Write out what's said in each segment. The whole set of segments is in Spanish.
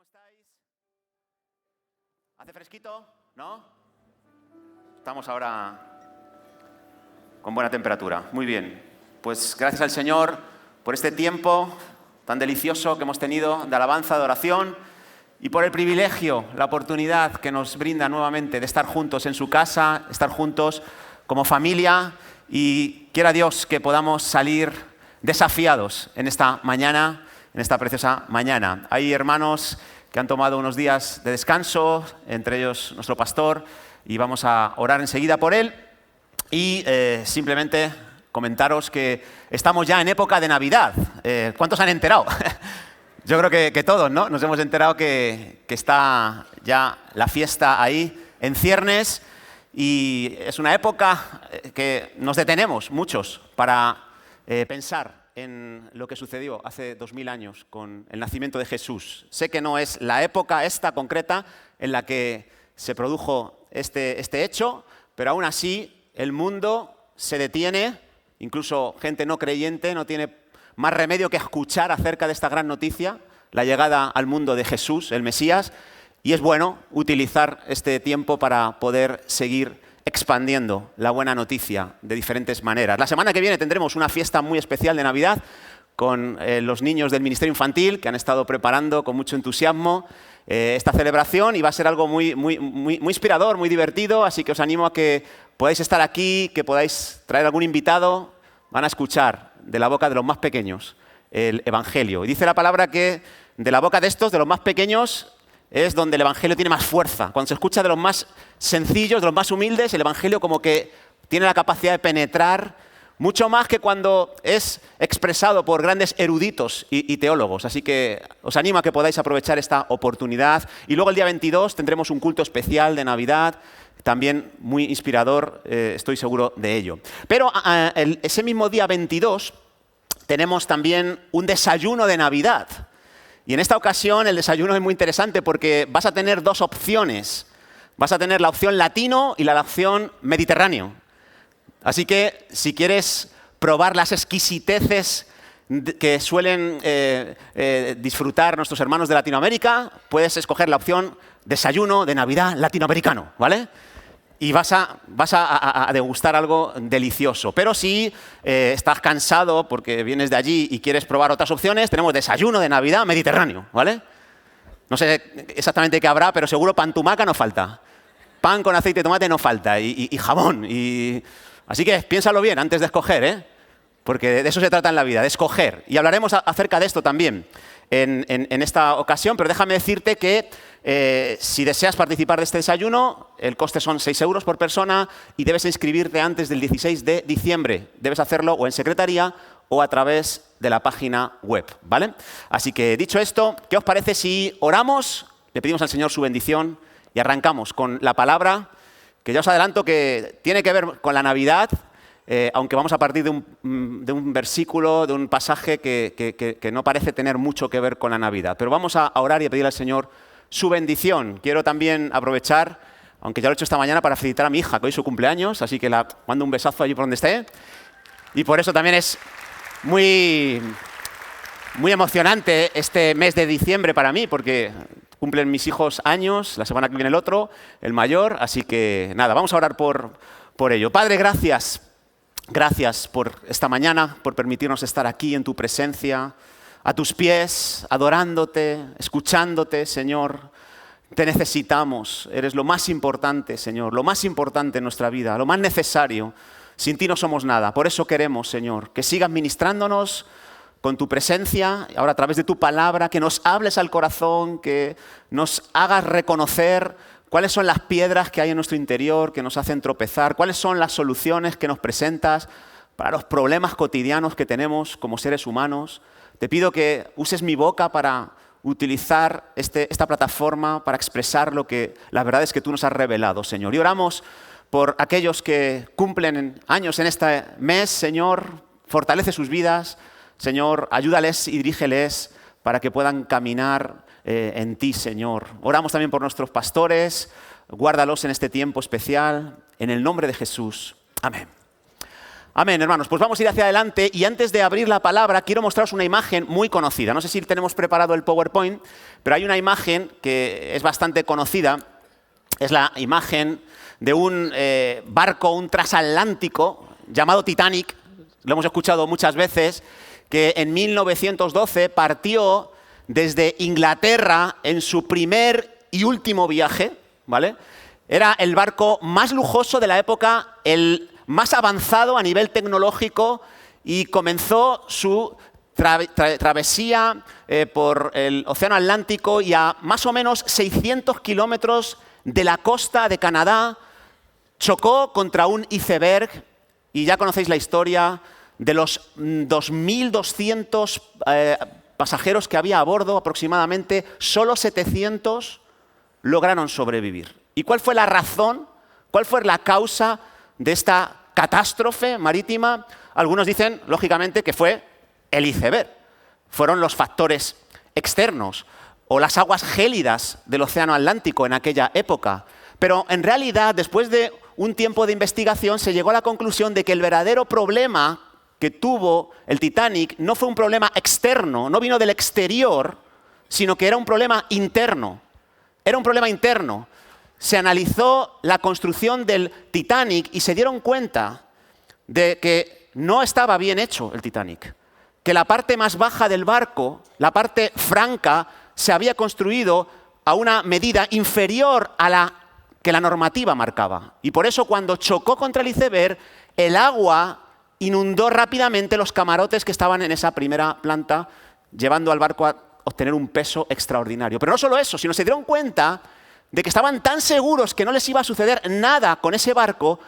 estáis? ¿Hace fresquito? ¿No? Estamos ahora con buena temperatura. Muy bien. Pues gracias al Señor por este tiempo tan delicioso que hemos tenido de alabanza, de oración, y por el privilegio, la oportunidad que nos brinda nuevamente de estar juntos en su casa, estar juntos como familia, y quiera Dios que podamos salir desafiados en esta mañana, en esta preciosa mañana. Hay hermanos que han tomado unos días de descanso, entre ellos nuestro pastor, y vamos a orar enseguida por él. Y simplemente comentaros que estamos ya en época de Navidad. ¿Cuántos han enterado? Yo creo que todos, ¿no? Nos hemos enterado que está ya la fiesta ahí en ciernes, y es una época que nos detenemos muchos para pensar en lo que sucedió hace 2000 años con el nacimiento de Jesús. Sé que no es la época esta concreta en la que se produjo este hecho, pero aún así el mundo se detiene, incluso gente no creyente no tiene más remedio que escuchar acerca de esta gran noticia, la llegada al mundo de Jesús, el Mesías, y es bueno utilizar este tiempo para poder seguir expandiendo la buena noticia de diferentes maneras. La semana que viene tendremos una fiesta muy especial de Navidad con los niños del Ministerio Infantil, que han estado preparando con mucho entusiasmo esta celebración, y va a ser algo muy inspirador, muy divertido, así que os animo a que podáis estar aquí, que podáis traer algún invitado. Van a escuchar de la boca de los más pequeños el Evangelio. Y dice la palabra que de la boca de estos, de los más pequeños, es donde el Evangelio tiene más fuerza. Cuando se escucha de los más sencillos, de los más humildes, el Evangelio como que tiene la capacidad de penetrar mucho más que cuando es expresado por grandes eruditos y teólogos. Así que os animo a que podáis aprovechar esta oportunidad. Y luego el día 22 tendremos un culto especial de Navidad, también muy inspirador, estoy seguro de ello. Pero ese mismo día 22 tenemos también un desayuno de Navidad. Y en esta ocasión el desayuno es muy interesante porque vas a tener dos opciones. Vas a tener la opción latino y la opción mediterráneo. Así que si quieres probar las exquisiteces que suelen disfrutar nuestros hermanos de Latinoamérica, puedes escoger la opción desayuno de Navidad latinoamericano, ¿vale? Y vas a degustar algo delicioso. Pero si estás cansado porque vienes de allí y quieres probar otras opciones, tenemos desayuno de Navidad mediterráneo, ¿vale? No sé exactamente qué habrá, pero seguro pan tumaca no falta. Pan con aceite de tomate no falta, y jamón. Así que piénsalo bien antes de escoger, ¿eh? Porque de eso se trata en la vida, de escoger. Y hablaremos acerca de esto también en esta ocasión, pero déjame decirte que si deseas participar de este desayuno, el coste son 6 euros por persona y debes inscribirte antes del 16 de diciembre. Debes hacerlo o en secretaría o a través de la página web, ¿vale? Así que dicho esto, ¿qué os parece si oramos, le pedimos al Señor su bendición y arrancamos con la palabra, que ya os adelanto que tiene que ver con la Navidad, aunque vamos a partir de un versículo, de un pasaje que no parece tener mucho que ver con la Navidad. Pero vamos a orar y a pedir al Señor su bendición. Quiero también aprovechar, aunque ya lo he hecho esta mañana, para felicitar a mi hija, que hoy es su cumpleaños, así que la mando un besazo allí por donde esté. Y por eso también es muy emocionante este mes de diciembre para mí, porque cumplen mis hijos años, la semana que viene el otro, el mayor, así que nada, vamos a orar por ello. Padre, gracias. Gracias por esta mañana, por permitirnos estar aquí en tu presencia, a tus pies, adorándote, escuchándote, Señor. Te necesitamos, eres lo más importante, Señor, lo más importante en nuestra vida, lo más necesario. Sin ti no somos nada, por eso queremos, Señor, que sigas ministrándonos con tu presencia, ahora a través de tu palabra, que nos hables al corazón, que nos hagas reconocer cuáles son las piedras que hay en nuestro interior que nos hacen tropezar, cuáles son las soluciones que nos presentas para los problemas cotidianos que tenemos como seres humanos. Te pido que uses mi boca para utilizar esta plataforma para expresar lo que las verdades que tú nos has revelado, Señor. Y oramos por aquellos que cumplen años en este mes, Señor, fortalece sus vidas, Señor, ayúdales y dirígeles para que puedan caminar en ti, Señor. Oramos también por nuestros pastores, guárdalos en este tiempo especial, en el nombre de Jesús. Amén. Amén, hermanos. Pues vamos a ir hacia adelante y antes de abrir la palabra quiero mostraros una imagen muy conocida. No sé si tenemos preparado el PowerPoint, pero hay una imagen que es bastante conocida. Es la imagen de un barco, un transatlántico llamado Titanic. Lo hemos escuchado muchas veces, que en 1912 partió desde Inglaterra en su primer y último viaje, ¿vale? Era el barco más lujoso de la época, el más avanzado a nivel tecnológico y comenzó su travesía por el Océano Atlántico y a más o menos 600 kilómetros de la costa de Canadá chocó contra un iceberg y ya conocéis la historia de los 2.200 pasajeros que había a bordo aproximadamente, solo 700 lograron sobrevivir. ¿Y cuál fue la razón? ¿Cuál fue la causa de esta catástrofe marítima? Algunos dicen, lógicamente, que fue el iceberg. Fueron los factores externos o las aguas gélidas del Océano Atlántico en aquella época. Pero en realidad, después de un tiempo de investigación, se llegó a la conclusión de que el verdadero problema que tuvo el Titanic no fue un problema externo, no vino del exterior, sino que era un problema interno. Era un problema interno. Se analizó la construcción del Titanic y se dieron cuenta de que no estaba bien hecho el Titanic, que la parte más baja del barco, la parte franca, se había construido a una medida inferior a la que la normativa marcaba. Y por eso cuando chocó contra el iceberg, el agua inundó rápidamente los camarotes que estaban en esa primera planta, llevando al barco a obtener un peso extraordinario. Pero no solo eso, sino se dieron cuenta de que estaban tan seguros que no les iba a suceder nada con ese barco,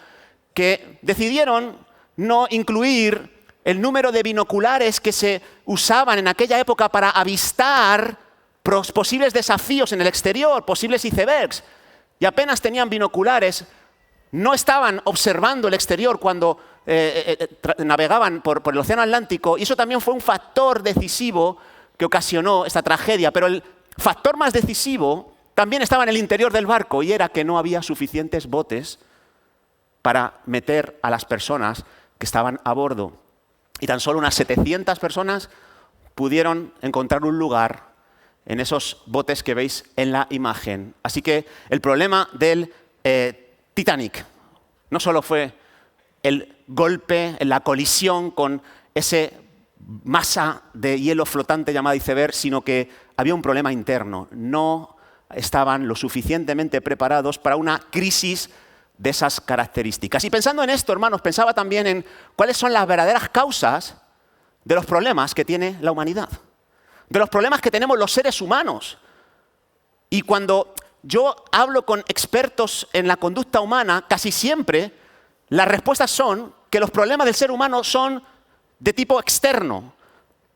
que decidieron no incluir el número de binoculares que se usaban en aquella época para avistar posibles desafíos en el exterior, posibles icebergs. Y apenas tenían binoculares, no estaban observando el exterior cuando navegaban por el Océano Atlántico, y eso también fue un factor decisivo que ocasionó esta tragedia. Pero el factor más decisivo también estaba en el interior del barco, y era que no había suficientes botes para meter a las personas que estaban a bordo. Y tan solo unas 700 personas pudieron encontrar un lugar en esos botes que veis en la imagen. Así que el problema del Titanic no solo fue el golpe, la colisión con ese masa de hielo flotante llamada iceberg, sino que había un problema interno. No estaban lo suficientemente preparados para una crisis de esas características. Y pensando en esto, hermanos, pensaba también en cuáles son las verdaderas causas de los problemas que tiene la humanidad, de los problemas que tenemos los seres humanos. Y cuando yo hablo con expertos en la conducta humana, casi siempre las respuestas son que los problemas del ser humano son de tipo externo.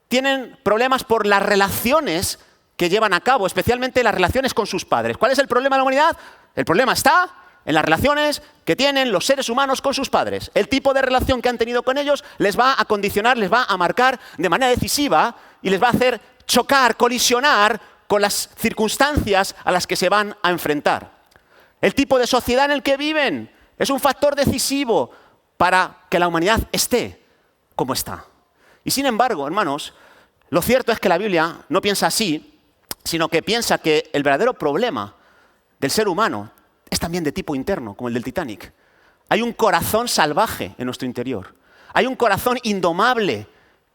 Tienen problemas por las relaciones que llevan a cabo, especialmente las relaciones con sus padres. ¿Cuál es el problema de la humanidad? El problema está en las relaciones que tienen los seres humanos con sus padres. El tipo de relación que han tenido con ellos les va a condicionar, les va a marcar de manera decisiva y les va a hacer chocar, colisionar con las circunstancias a las que se van a enfrentar. El tipo de sociedad en el que viven es un factor decisivo para que la humanidad esté como está. Y sin embargo, hermanos, lo cierto es que la Biblia no piensa así, sino que piensa que el verdadero problema del ser humano es también de tipo interno, como el del Titanic. Hay un corazón salvaje en nuestro interior. Hay un corazón indomable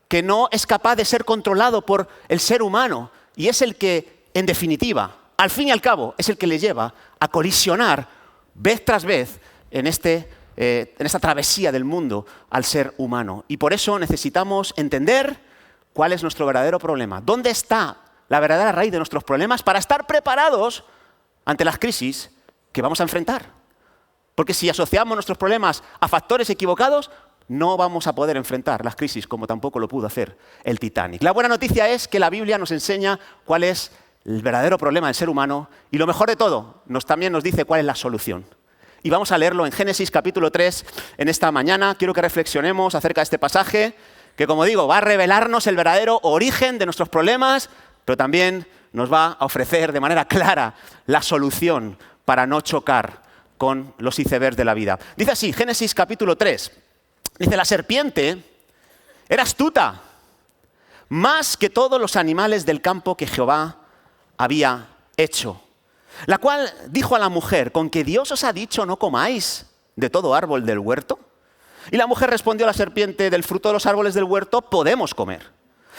que no es capaz de ser controlado por el ser humano. Y es el que, en definitiva, al fin y al cabo, es el que le lleva a colisionar vez tras vez en esta travesía del mundo al ser humano. Y por eso necesitamos entender cuál es nuestro verdadero problema. ¿Dónde está la verdadera raíz de nuestros problemas para estar preparados ante las crisis que vamos a enfrentar? Porque si asociamos nuestros problemas a factores equivocados, no vamos a poder enfrentar las crisis como tampoco lo pudo hacer el Titanic. La buena noticia es que la Biblia nos enseña cuál es el verdadero problema del ser humano y lo mejor de todo, también nos dice cuál es la solución. Y vamos a leerlo en Génesis capítulo 3 en esta mañana. Quiero que reflexionemos acerca de este pasaje que, como digo, va a revelarnos el verdadero origen de nuestros problemas, pero también nos va a ofrecer de manera clara la solución para no chocar con los icebergs de la vida. Dice así, Génesis capítulo 3. Dice, la serpiente era astuta, más que todos los animales del campo que Jehová había hecho. La cual dijo a la mujer, ¿con que Dios os ha dicho no comáis de todo árbol del huerto? Y la mujer respondió a la serpiente, del fruto de los árboles del huerto podemos comer.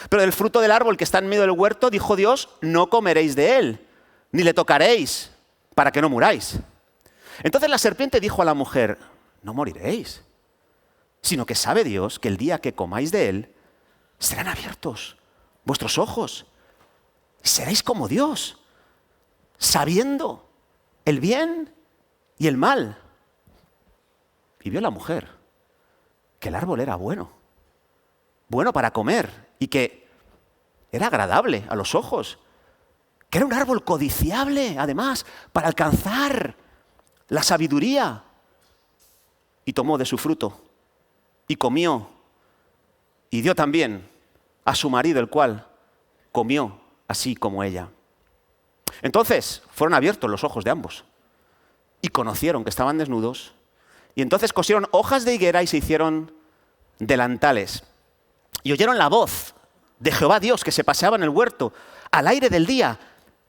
Pero del fruto del árbol que está en medio del huerto, dijo Dios, no comeréis de él, ni le tocaréis, para que no muráis. Entonces la serpiente dijo a la mujer, no moriréis, sino que sabe Dios que el día que comáis de él, serán abiertos vuestros ojos, y seréis como Dios, sabiendo el bien y el mal. Y vio la mujer que el árbol era bueno para comer y que era agradable a los ojos, que era un árbol codiciable, además, para alcanzar la sabiduría. Y tomó de su fruto y comió y dio también a su marido, el cual comió así como ella. Entonces fueron abiertos los ojos de ambos y conocieron que estaban desnudos, y entonces cosieron hojas de higuera y se hicieron delantales. Y oyeron la voz de Jehová Dios que se paseaba en el huerto al aire del día,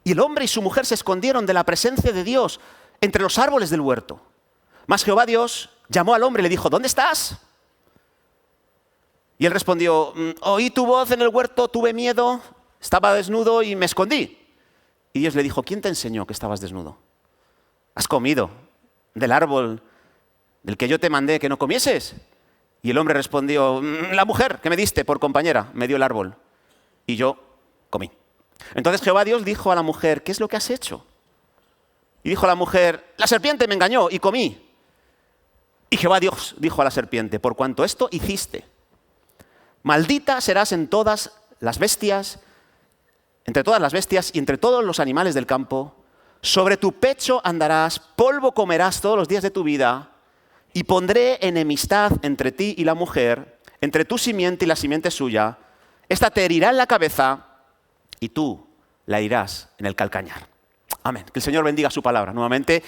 y el hombre y su mujer se escondieron de la presencia de Dios entre los árboles del huerto. Mas Jehová Dios llamó al hombre y le dijo, ¿dónde estás? Y él respondió, oí tu voz en el huerto, tuve miedo, estaba desnudo y me escondí. Y Dios le dijo, ¿quién te enseñó que estabas desnudo? ¿Has comido del árbol del que yo te mandé que no comieses? Y el hombre respondió, la mujer que me diste por compañera me dio el árbol y yo comí. Entonces Jehová Dios dijo a la mujer, ¿qué es lo que has hecho? Y dijo a la mujer, la serpiente me engañó y comí. Y Jehová Dios dijo a la serpiente, por cuanto esto hiciste, maldita serás en todas las bestias, entre todas las bestias y entre todos los animales del campo. Sobre tu pecho andarás, polvo comerás todos los días de tu vida, y pondré enemistad entre ti y la mujer, entre tu simiente y la simiente suya. Esta te herirá en la cabeza y tú la herirás en el calcañar. Amén. Que el Señor bendiga su palabra nuevamente.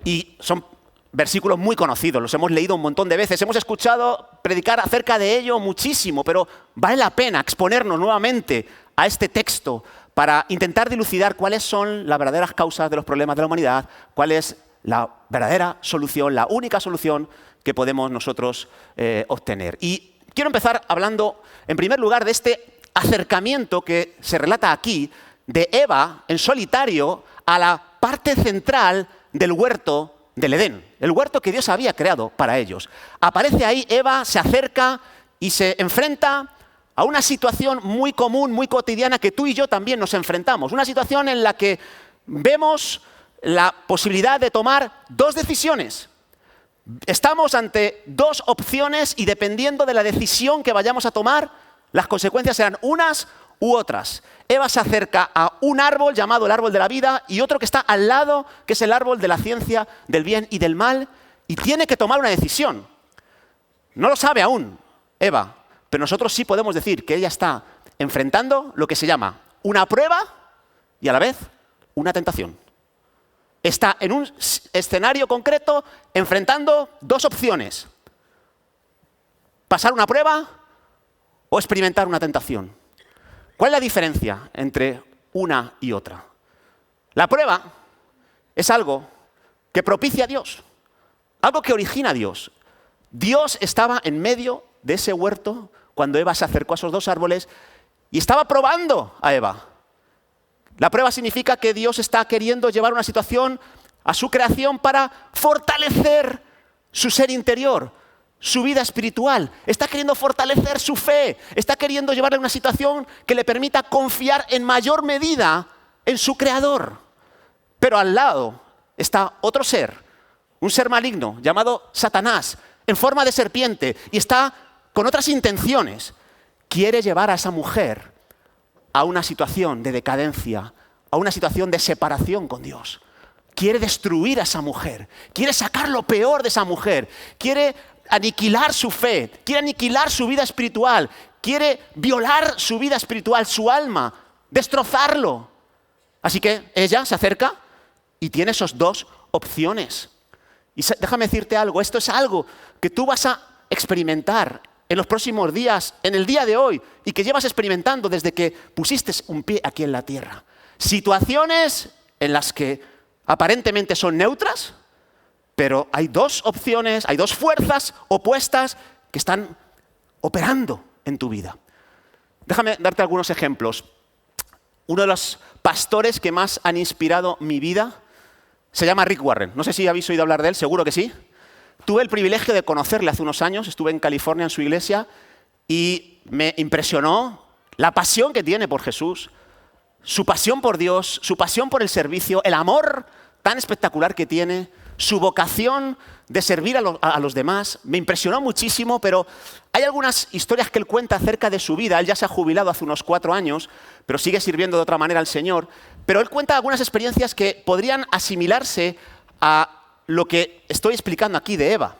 Y son versículos muy conocidos, los hemos leído un montón de veces, hemos escuchado predicar acerca de ello muchísimo, pero vale la pena exponernos nuevamente a este texto para intentar dilucidar cuáles son las verdaderas causas de los problemas de la humanidad, cuál es la verdadera solución, la única solución que podemos nosotros obtener. Y quiero empezar hablando, en primer lugar, de este acercamiento que se relata aquí de Eva en solitario a la parte central del huerto del Edén, el huerto que Dios había creado para ellos. Aparece ahí, Eva se acerca y se enfrenta a una situación muy común, muy cotidiana, que tú y yo también nos enfrentamos. Una situación en la que vemos la posibilidad de tomar dos decisiones. Estamos ante dos opciones y dependiendo de la decisión que vayamos a tomar, las consecuencias serán unas u otras. Eva se acerca a un árbol llamado el árbol de la vida y otro que está al lado, que es el árbol de la ciencia del bien y del mal, y tiene que tomar una decisión. No lo sabe aún Eva, pero nosotros sí podemos decir que ella está enfrentando lo que se llama una prueba y a la vez una tentación. Está en un escenario concreto enfrentando dos opciones: pasar una prueba o experimentar una tentación. ¿Cuál es la diferencia entre una y otra? La prueba es algo que propicia a Dios, algo que origina a Dios. Dios estaba en medio de ese huerto cuando Eva se acercó a esos dos árboles y estaba probando a Eva. La prueba significa que Dios está queriendo llevar una situación a su creación para fortalecer su ser interior, su vida espiritual. Está queriendo fortalecer su fe. Está queriendo llevarle a una situación que le permita confiar en mayor medida en su Creador. Pero al lado está otro ser, un ser maligno llamado Satanás, en forma de serpiente, y está con otras intenciones. Quiere llevar a esa mujer a una situación de decadencia, a una situación de separación con Dios. Quiere destruir a esa mujer, quiere sacar lo peor de esa mujer, quiere aniquilar su fe, quiere aniquilar su vida espiritual, quiere violar su vida espiritual, su alma, destrozarlo. Así que ella se acerca y tiene esas dos opciones. Y déjame decirte algo, esto es algo que tú vas a experimentar en los próximos días, en el día de hoy, y que llevas experimentando desde que pusiste un pie aquí en la tierra. Situaciones en las que aparentemente son neutras, pero hay dos opciones, hay dos fuerzas opuestas que están operando en tu vida. Déjame darte algunos ejemplos. Uno de los pastores que más han inspirado mi vida se llama Rick Warren. No sé si habéis oído hablar de él, seguro que sí. Tuve el privilegio de conocerle hace unos años, estuve en California en su iglesia y me impresionó la pasión que tiene por Jesús, su pasión por Dios, su pasión por el servicio, el amor tan espectacular que tiene, su vocación de servir a los demás. Me impresionó muchísimo, pero hay algunas historias que él cuenta acerca de su vida. Él ya se ha jubilado hace unos 4 años, pero sigue sirviendo de otra manera al Señor. Pero él cuenta algunas experiencias que podrían asimilarse a lo que estoy explicando aquí de Eva.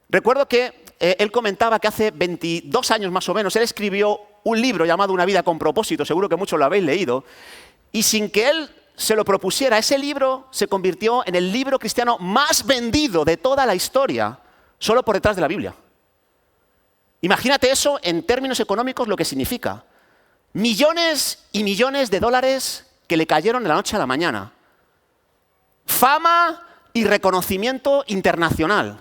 Recuerdo que él comentaba que hace 22 años más o menos, él escribió un libro llamado Una vida con propósito, seguro que muchos lo habéis leído, y sin que él se lo propusiera, ese libro se convirtió en el libro cristiano más vendido de toda la historia, solo por detrás de la Biblia. Imagínate eso en términos económicos lo que significa. Millones y millones de dólares que le cayeron de la noche a la mañana. Fama y reconocimiento internacional.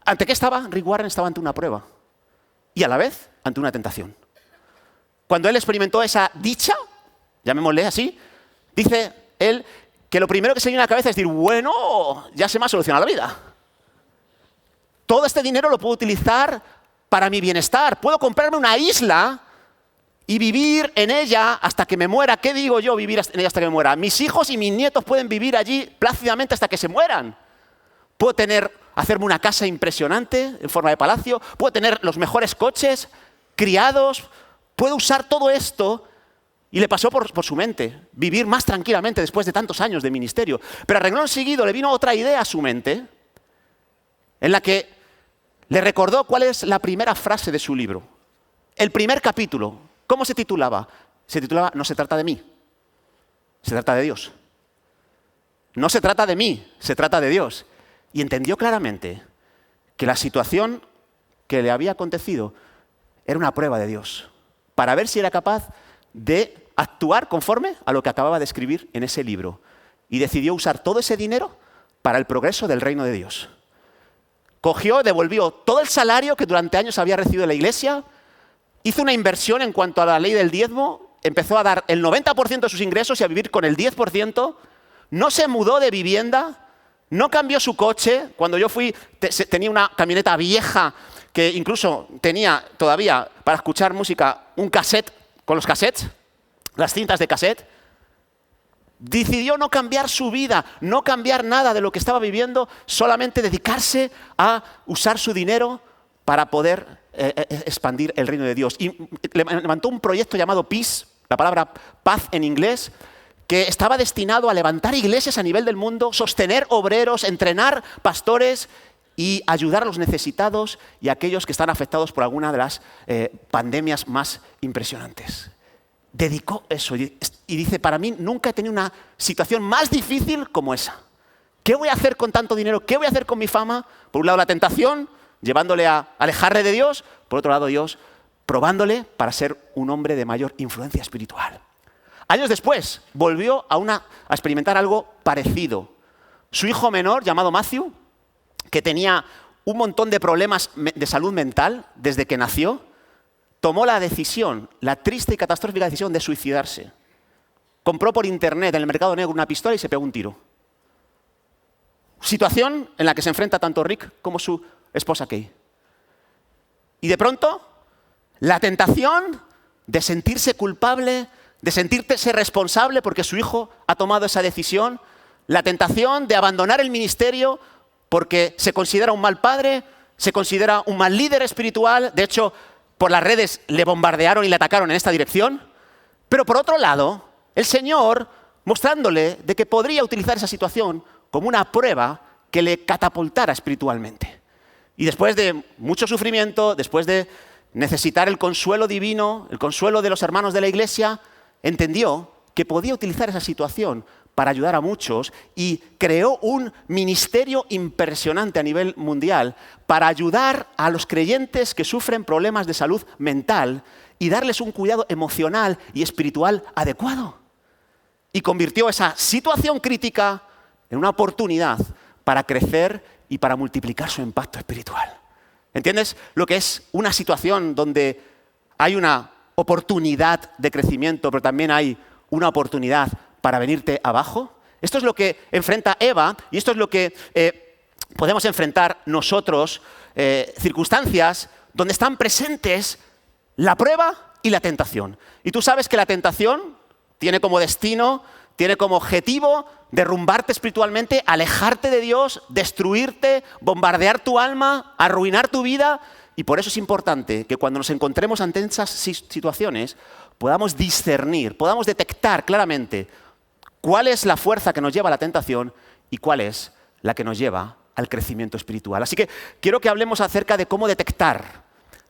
¿Ante qué estaba? Rick Warren estaba ante una prueba y a la vez ante una tentación. Cuando él experimentó esa dicha, llamémosle así, dice él que lo primero que se le viene a la cabeza es decir, bueno, ya se me ha solucionado la vida. Todo este dinero lo puedo utilizar para mi bienestar. Puedo comprarme una isla y vivir en ella hasta que me muera. ¿Qué digo yo, vivir en ella hasta que me muera? Mis hijos y mis nietos pueden vivir allí plácidamente hasta que se mueran. Puedo hacerme una casa impresionante en forma de palacio. Puedo tener los mejores coches, criados. Puedo usar todo esto. Y le pasó por su mente vivir más tranquilamente después de tantos años de ministerio. Pero a renglón seguido le vino otra idea a su mente en la que le recordó cuál es la primera frase de su libro. El primer capítulo. ¿Cómo se titulaba? Se titulaba No se trata de mí, se trata de Dios. No se trata de mí, se trata de Dios. Y entendió claramente que la situación que le había acontecido era una prueba de Dios, para ver si era capaz de actuar conforme a lo que acababa de escribir en ese libro. Y decidió usar todo ese dinero para el progreso del reino de Dios. Devolvió todo el salario que durante años había recibido de la iglesia, hizo una inversión en cuanto a la ley del diezmo, empezó a dar el 90% de sus ingresos y a vivir con el 10%, no se mudó de vivienda, no cambió su coche. Cuando yo fui, tenía una camioneta vieja que incluso tenía todavía para escuchar música un cassette con los cassettes, las cintas de cassette. Decidió no cambiar su vida, no cambiar nada de lo que estaba viviendo, solamente dedicarse a usar su dinero para poder expandir el reino de Dios. Y levantó un proyecto llamado Peace, la palabra paz en inglés, que estaba destinado a levantar iglesias a nivel del mundo, sostener obreros, entrenar pastores y ayudar a los necesitados y a aquellos que están afectados por alguna de las pandemias más impresionantes. Dedicó eso y dice, para mí nunca he tenido una situación más difícil como esa. ¿Qué voy a hacer con tanto dinero? ¿Qué voy a hacer con mi fama? Por un lado la tentación, llevándole a alejarle de Dios. Por otro lado Dios, probándole para ser un hombre de mayor influencia espiritual. Años después, volvió a experimentar algo parecido. Su hijo menor, llamado Matthew, que tenía un montón de problemas de salud mental desde que nació, tomó la decisión, la triste y catastrófica decisión de suicidarse. Compró por internet en el mercado negro una pistola y se pegó un tiro. Situación en la que se enfrenta tanto Rick como su esposa Kay. Y de pronto, la tentación de sentirse culpable, de sentirse responsable porque su hijo ha tomado esa decisión, la tentación de abandonar el ministerio porque se considera un mal padre, se considera un mal líder espiritual. De hecho, por las redes le bombardearon y le atacaron en esta dirección. Pero por otro lado, el Señor mostrándole de que podría utilizar esa situación como una prueba que le catapultara espiritualmente. Y después de mucho sufrimiento, después de necesitar el consuelo divino, el consuelo de los hermanos de la iglesia, entendió que podía utilizar esa situación para ayudar a muchos y creó un ministerio impresionante a nivel mundial para ayudar a los creyentes que sufren problemas de salud mental y darles un cuidado emocional y espiritual adecuado. Y convirtió esa situación crítica en una oportunidad para crecer y para multiplicar su impacto espiritual. ¿Entiendes lo que es una situación donde hay una oportunidad de crecimiento, pero también hay una oportunidad para venirte abajo? Esto es lo que enfrenta Eva y esto es lo que podemos enfrentar nosotros, circunstancias donde están presentes la prueba y la tentación. Y tú sabes que la tentación tiene como destino, tiene como objetivo derrumbarte espiritualmente, alejarte de Dios, destruirte, bombardear tu alma, arruinar tu vida. Y por eso es importante que cuando nos encontremos ante esas situaciones podamos discernir, podamos detectar claramente cuál es la fuerza que nos lleva a la tentación y cuál es la que nos lleva al crecimiento espiritual. Así que quiero que hablemos acerca de cómo detectar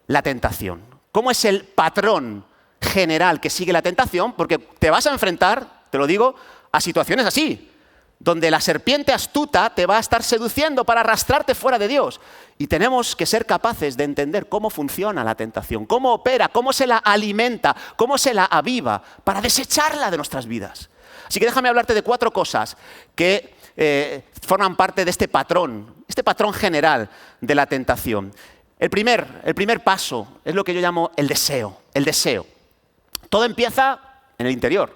la tentación. ¿Cómo es el patrón general que sigue la tentación? Porque te vas a enfrentar, te lo digo, a situaciones así, donde la serpiente astuta te va a estar seduciendo para arrastrarte fuera de Dios. Y tenemos que ser capaces de entender cómo funciona la tentación, cómo opera, cómo se la alimenta, cómo se la aviva, para desecharla de nuestras vidas. Así que déjame hablarte de 4 cosas que forman parte de este patrón general de la tentación. El primer paso es lo que yo llamo el deseo. El deseo. Todo empieza en el interior.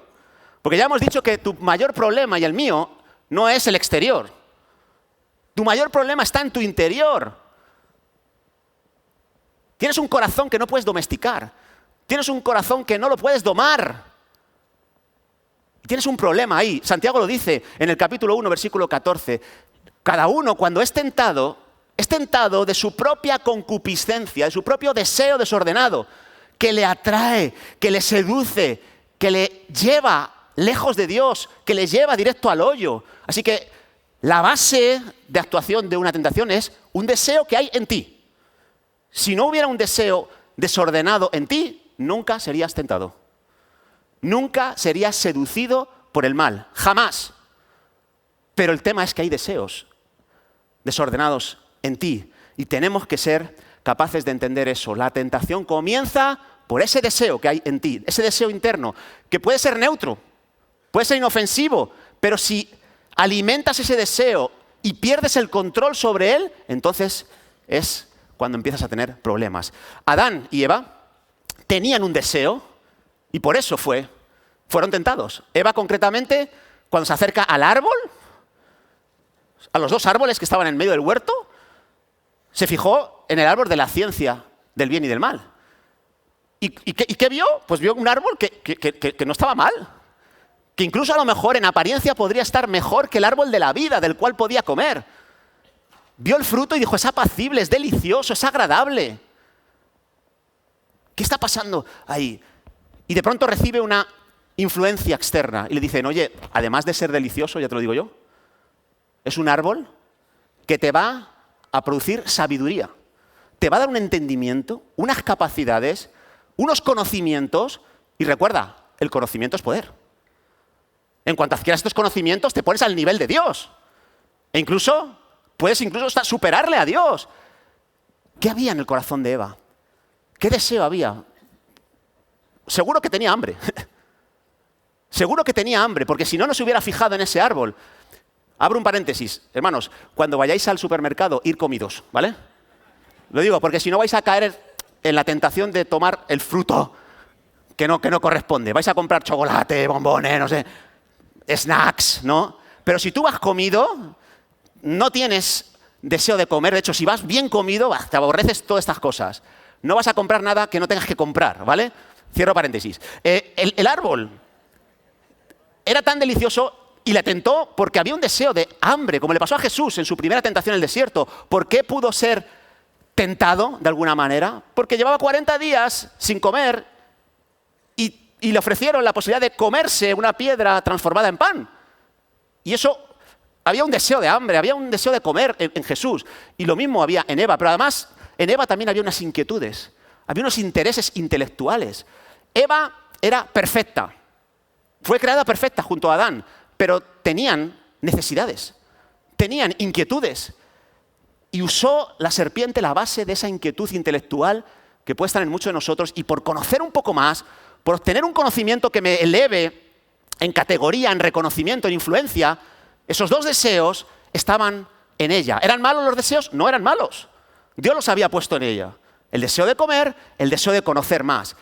Porque ya hemos dicho que tu mayor problema y el mío no es el exterior. Tu mayor problema está en tu interior. Tienes un corazón que no puedes domesticar. Tienes un corazón que no lo puedes domar. Tienes un problema ahí. Santiago lo dice en el capítulo 1, versículo 14. Cada uno cuando es tentado de su propia concupiscencia, de su propio deseo desordenado, que le atrae, que le seduce, que le lleva lejos de Dios, que le lleva directo al hoyo. Así que la base de actuación de una tentación es un deseo que hay en ti. Si no hubiera un deseo desordenado en ti, nunca serías tentado. Nunca serías seducido por el mal, jamás. Pero el tema es que hay deseos desordenados en ti y tenemos que ser capaces de entender eso. La tentación comienza por ese deseo que hay en ti, ese deseo interno, que puede ser neutro, puede ser inofensivo, pero si alimentas ese deseo y pierdes el control sobre él, entonces es cuando empiezas a tener problemas. Adán y Eva tenían un deseo y por eso fueron tentados. Eva concretamente, cuando se acerca al árbol, a los 2 árboles que estaban en medio del huerto, se fijó en el árbol de la ciencia del bien y del mal. ¿Y qué vio? Pues vio un árbol que no estaba mal. Que incluso a lo mejor en apariencia podría estar mejor que el árbol de la vida del cual podía comer. Vio el fruto y dijo, es apacible, es delicioso, es agradable. ¿Qué está pasando ahí? Y de pronto recibe una influencia externa y le dicen, oye, además de ser delicioso, ya te lo digo yo, es un árbol que te va a producir sabiduría. Te va a dar un entendimiento, unas capacidades, unos conocimientos. Y recuerda, el conocimiento es poder. En cuanto adquieras estos conocimientos, te pones al nivel de Dios. E puedes hasta superarle a Dios. ¿Qué había en el corazón de Eva? ¿Qué deseo había? Seguro que tenía hambre. Seguro que tenía hambre, porque si no se hubiera fijado en ese árbol. Abro un paréntesis. Hermanos, cuando vayáis al supermercado, ir comidos, ¿vale? Lo digo porque si no vais a caer en la tentación de tomar el fruto que no corresponde. Vais a comprar chocolate, bombones, no sé, snacks, ¿no? Pero si tú vas comido, no tienes deseo de comer. De hecho, si vas bien comido, te aborreces todas estas cosas. No vas a comprar nada que no tengas que comprar, ¿vale? Cierro paréntesis. El árbol era tan delicioso y le tentó porque había un deseo de hambre, como le pasó a Jesús en su primera tentación en el desierto. ¿Por qué pudo ser tentado de alguna manera? Porque llevaba 40 días sin comer y le ofrecieron la posibilidad de comerse una piedra transformada en pan. Y eso, había un deseo de hambre, había un deseo de comer en Jesús. Y lo mismo había en Eva, pero además en Eva también había unas inquietudes, había unos intereses intelectuales. Eva era perfecta, fue creada perfecta junto a Adán, pero tenían necesidades, tenían inquietudes. Y usó la serpiente la base de esa inquietud intelectual que puede estar en muchos de nosotros, y por conocer un poco más, por obtener un conocimiento que me eleve en categoría, en reconocimiento, en influencia, esos dos deseos estaban en ella. ¿Eran malos los deseos? No eran malos. Dios los había puesto en ella. El deseo de comer, el deseo de conocer más.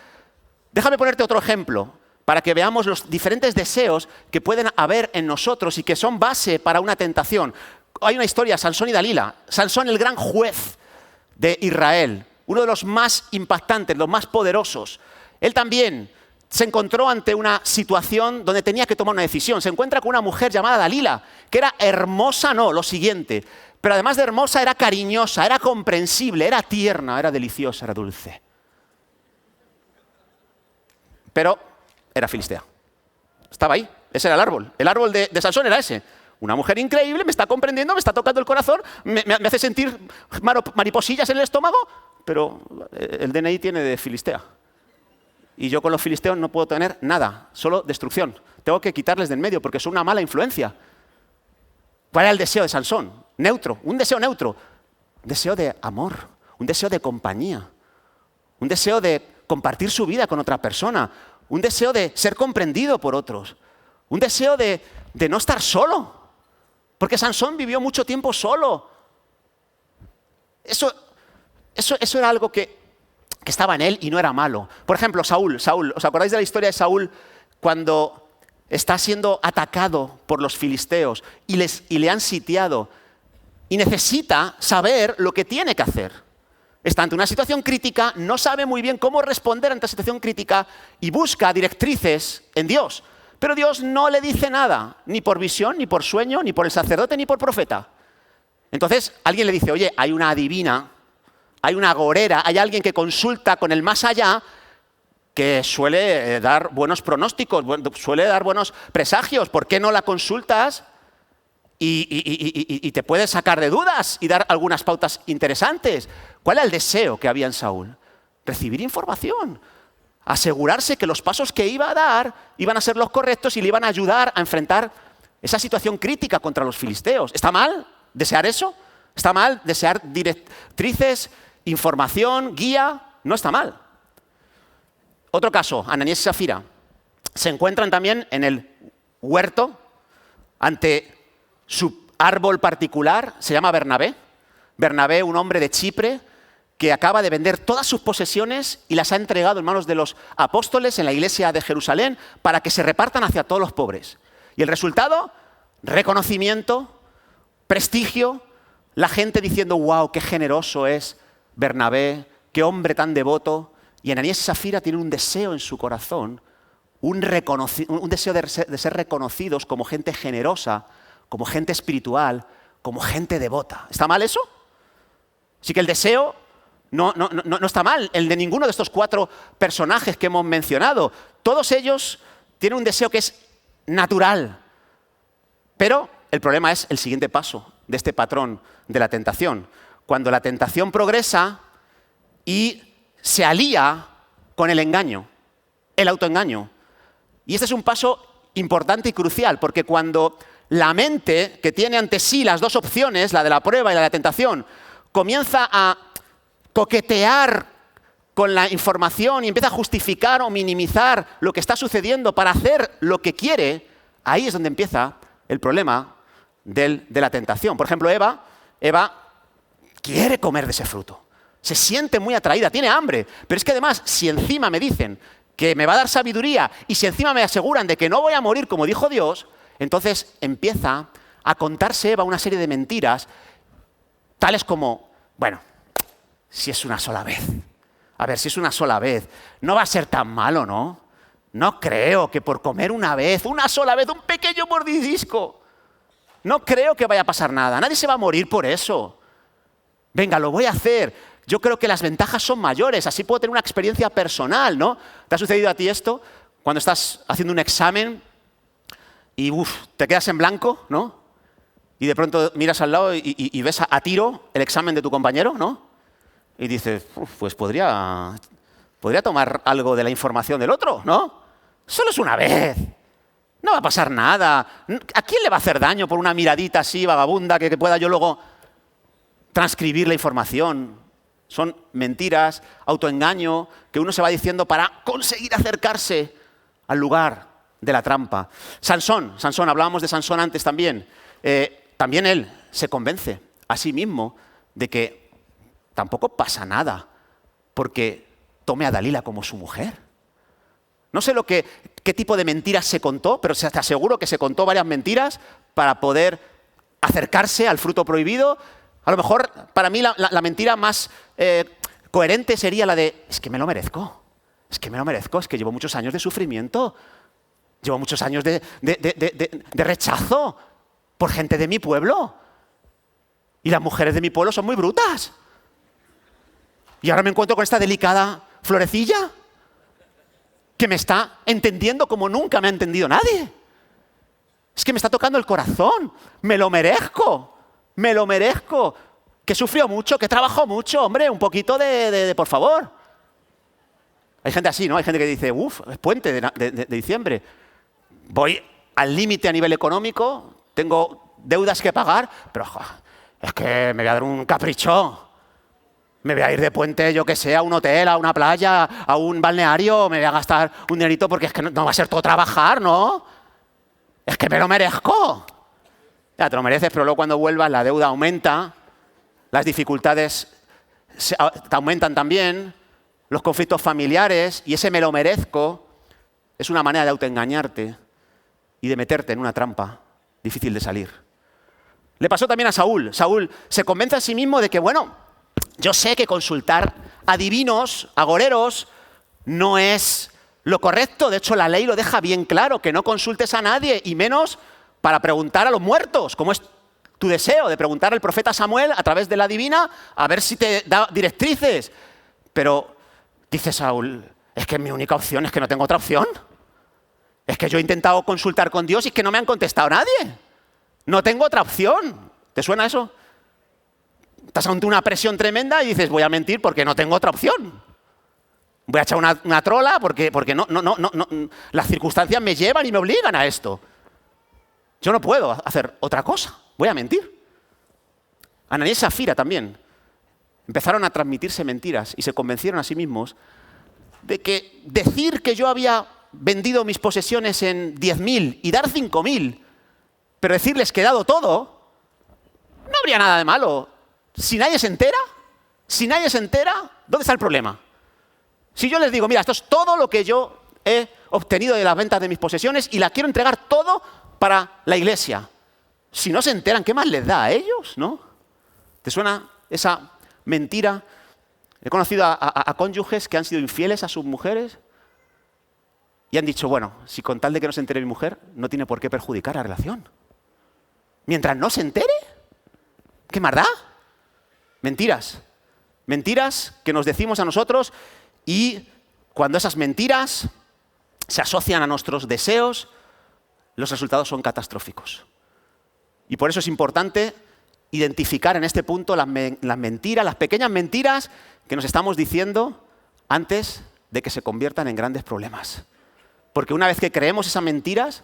Déjame ponerte otro ejemplo para que veamos los diferentes deseos que pueden haber en nosotros y que son base para una tentación. Hay una historia, Sansón y Dalila. Sansón, el gran juez de Israel, uno de los más impactantes, los más poderosos. Él también se encontró ante una situación donde tenía que tomar una decisión. Se encuentra con una mujer llamada Dalila, que era hermosa, no, lo siguiente, pero además de hermosa era cariñosa, era comprensible, era tierna, era deliciosa, era dulce. Pero era filistea. Estaba ahí, ese era el árbol. El árbol de Sansón era ese. Una mujer increíble, me está comprendiendo, me está tocando el corazón, me hace sentir mariposillas en el estómago, pero el DNI tiene de filistea. Y yo con los filisteos no puedo tener nada, solo destrucción. Tengo que quitarles de en medio porque son una mala influencia. ¿Cuál era el deseo de Sansón? Neutro, un deseo neutro. Un deseo de amor, un deseo de compañía, un deseo de compartir su vida con otra persona, un deseo de ser comprendido por otros, un deseo de no estar solo. Porque Sansón vivió mucho tiempo solo. Eso era algo que estaba en él y no era malo. Por ejemplo, Saúl, ¿os acordáis de la historia de Saúl cuando está siendo atacado por los filisteos y le han sitiado y necesita saber lo que tiene que hacer? Está ante una situación crítica, no sabe muy bien cómo responder ante esa situación crítica y busca directrices en Dios. Pero Dios no le dice nada, ni por visión, ni por sueño, ni por el sacerdote, ni por profeta. Entonces alguien le dice, oye, hay una adivina, hay una agorera, hay alguien que consulta con el más allá que suele dar buenos pronósticos, suele dar buenos presagios. ¿Por qué no la consultas y te puedes sacar de dudas y dar algunas pautas interesantes? ¿Cuál era el deseo que había en Saúl? Recibir información, asegurarse que los pasos que iba a dar iban a ser los correctos y le iban a ayudar a enfrentar esa situación crítica contra los filisteos. ¿Está mal desear eso? ¿Está mal desear directrices, información, guía? No está mal. Otro caso, Ananías y Zafira. Se encuentran también en el huerto ante su árbol particular, se llama Bernabé. Bernabé, un hombre de Chipre, que acaba de vender todas sus posesiones y las ha entregado en manos de los apóstoles en la iglesia de Jerusalén para que se repartan hacia todos los pobres. Y el resultado, reconocimiento, prestigio, la gente diciendo, wow, qué generoso es Bernabé, qué hombre tan devoto. Y Ananías y Zafira tienen un deseo en su corazón, un deseo de ser reconocidos como gente generosa, como gente espiritual, como gente devota. ¿Está mal eso? Así que el deseo no está mal, el de ninguno de estos 4 personajes que hemos mencionado. Todos ellos tienen un deseo que es natural. Pero el problema es el siguiente paso de este patrón de la tentación. Cuando la tentación progresa y se alía con el engaño, el autoengaño. Y este es un paso importante y crucial, porque cuando la mente, que tiene ante sí las dos opciones, la de la prueba y la de la tentación, comienza a coquetear con la información y empieza a justificar o minimizar lo que está sucediendo para hacer lo que quiere, ahí es donde empieza el problema de la tentación. Por ejemplo, Eva quiere comer de ese fruto. Se siente muy atraída, tiene hambre. Pero es que además, si encima me dicen que me va a dar sabiduría y si encima me aseguran de que no voy a morir como dijo Dios, entonces empieza a contarse Eva una serie de mentiras, tales como, bueno, si es una sola vez. A ver, si es una sola vez, no va a ser tan malo, ¿no? No creo que por comer una sola vez, un pequeño mordisco, no creo que vaya a pasar nada. Nadie se va a morir por eso. Venga, lo voy a hacer. Yo creo que las ventajas son mayores, así puedo tener una experiencia personal, ¿no? ¿Te ha sucedido a ti esto? Cuando estás haciendo un examen y te quedas en blanco, ¿no? Y de pronto miras al lado y ves a tiro el examen de tu compañero, ¿no? Y dices, pues podría tomar algo de la información del otro, ¿no? Solo es una vez. No va a pasar nada. ¿A quién le va a hacer daño por una miradita así vagabunda que pueda yo luego transcribir la información? Son mentiras, autoengaño, que uno se va diciendo para conseguir acercarse al lugar de la trampa. Sansón, hablábamos de Sansón antes también. También él se convence a sí mismo de que tampoco pasa nada porque tome a Dalila como su mujer. No sé qué tipo de mentiras se contó, pero te aseguro que se contó varias mentiras para poder acercarse al fruto prohibido. A lo mejor, para mí, la mentira más coherente sería la de, es que me lo merezco, es que llevo muchos años de sufrimiento, llevo muchos años de rechazo por gente de mi pueblo. Y las mujeres de mi pueblo son muy brutas. Y ahora me encuentro con esta delicada florecilla que me está entendiendo como nunca me ha entendido nadie. Es que me está tocando el corazón. Me lo merezco. Que he sufrido mucho, que he trabajado mucho. Hombre, un poquito por favor. Hay gente así, ¿no? Hay gente que dice, es puente de diciembre. Voy al límite a nivel económico, tengo deudas que pagar, pero es que me voy a dar un capricho. Me voy a ir de puente, yo que sé, a un hotel, a una playa, a un balneario, me voy a gastar un dinerito porque es que no va a ser todo trabajar, ¿no? Es que me lo merezco. Ya te lo mereces, pero luego cuando vuelvas la deuda aumenta, las dificultades te aumentan también, los conflictos familiares, y ese me lo merezco es una manera de autoengañarte y de meterte en una trampa difícil de salir. Le pasó también a Saúl. Saúl se convence a sí mismo de que, bueno, yo sé que consultar a adivinos, agoreros, no es lo correcto. De hecho, la ley lo deja bien claro, que no consultes a nadie, y menos para preguntar a los muertos, como es tu deseo de preguntar al profeta Samuel a través de la divina, a ver si te da directrices. Pero dice Saúl, es que mi única opción es que no tengo otra opción. Es que yo he intentado consultar con Dios y es que no me han contestado nadie. No tengo otra opción. ¿Te suena eso? Estás ante una presión tremenda y dices, voy a mentir porque no tengo otra opción. Voy a echar una trola porque no, las circunstancias me llevan y me obligan a esto. Yo no puedo hacer otra cosa. Voy a mentir. Ananías y Zafira también empezaron a transmitirse mentiras y se convencieron a sí mismos de que decir que yo había vendido mis posesiones en 10.000 y dar 5.000, pero decirles que he dado todo, no habría nada de malo. Si nadie se entera, ¿dónde está el problema? Si yo les digo, mira, esto es todo lo que yo he obtenido de las ventas de mis posesiones y la quiero entregar todo para la iglesia. Si no se enteran, ¿qué más les da a ellos, no? ¿Te suena esa mentira? He conocido a cónyuges que han sido infieles a sus mujeres y han dicho, bueno, si con tal de que no se entere mi mujer, no tiene por qué perjudicar la relación. Mientras no se entere, ¿qué más da? Mentiras. Mentiras que nos decimos a nosotros, y cuando esas mentiras se asocian a nuestros deseos, los resultados son catastróficos. Y por eso es importante identificar en este punto las mentiras, las pequeñas mentiras que nos estamos diciendo antes de que se conviertan en grandes problemas. Porque una vez que creemos esas mentiras,